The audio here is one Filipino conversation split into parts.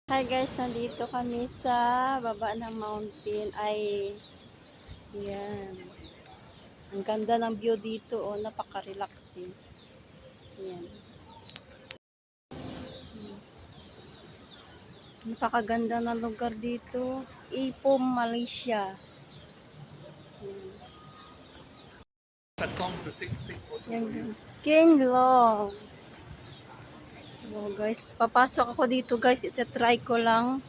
Hi guys, nandito kami sa baba ng mountain. Yan. Ang ganda ng view dito, oh, napaka-relaxing. Yan. Napakaganda ng lugar dito. Ipoh, Malaysia. Yan. Yan. King Long. Oh, guys, papasok ako dito guys. Ita-try ko lang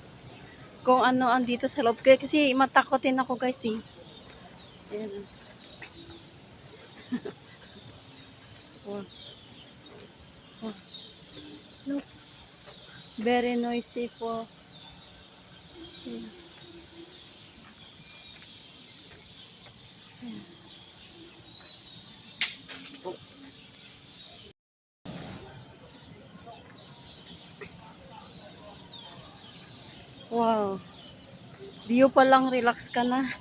kung ano andito sa loob. Kasi matakotin ako guys eh. Yan. Oh. Oh. Look. Very noisy po. Wow. View pa lang, relax ka na.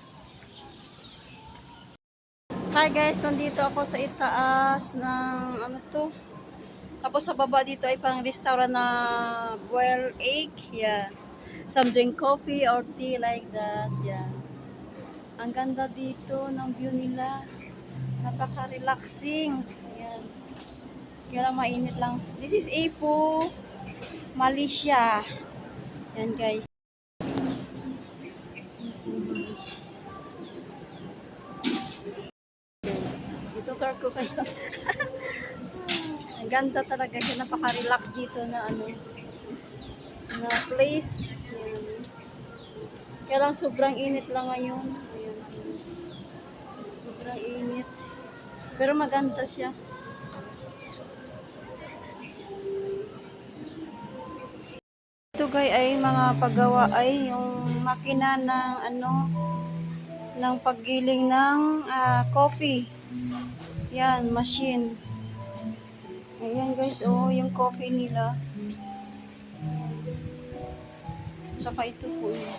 Hi guys, nandito ako sa itaas ng ano to. Tapos sa baba dito ay pang restaurant na boiled egg. Yan. Some drink coffee or tea like that. Yan. Ang ganda dito ng view nila. Napaka-relaxing. Yan. Kaya lang mainit lang. This is Ipoh, Malaysia. Yan guys. Tutor ko kayo. Ang ganda talaga. Kaya napaka-relax dito na ano. Na place. Yan. Kaya lang sobrang init lang ngayon. Ayan. Sobrang init. Pero maganda siya. Ito guys ay mga paggawa ay yung makina ng ano ng paggiling ng coffee. Yan, machine. Ayan guys, oh, yung coffee nila. Tsaka ito po yun.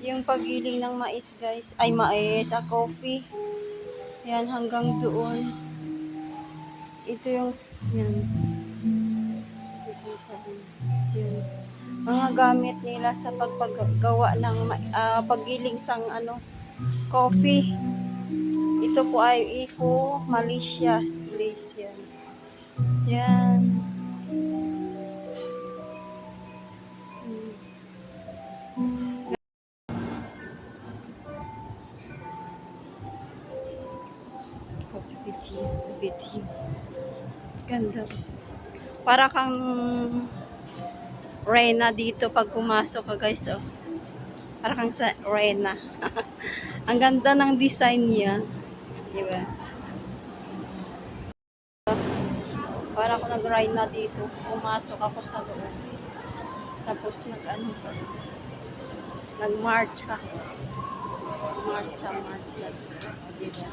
Yung paggiling ng mais guys. Ay, mais, coffee. Yan, hanggang doon. Ito yung, yan. Yan. Mga gamit nila sa paggawa ng paggiling sang ano, coffee. Ito po ay Ipoh, Malaysia place yan. Yan. Biti. Ganda. Para kang Reyna dito pag pumasok ka guys, oh. Para kang sa Reyna. Ang ganda ng design niya. Diba? Para ako nag-Reyna dito. Pumasok ako sa loob. Tapos nag-marcha. Marcha. Diba?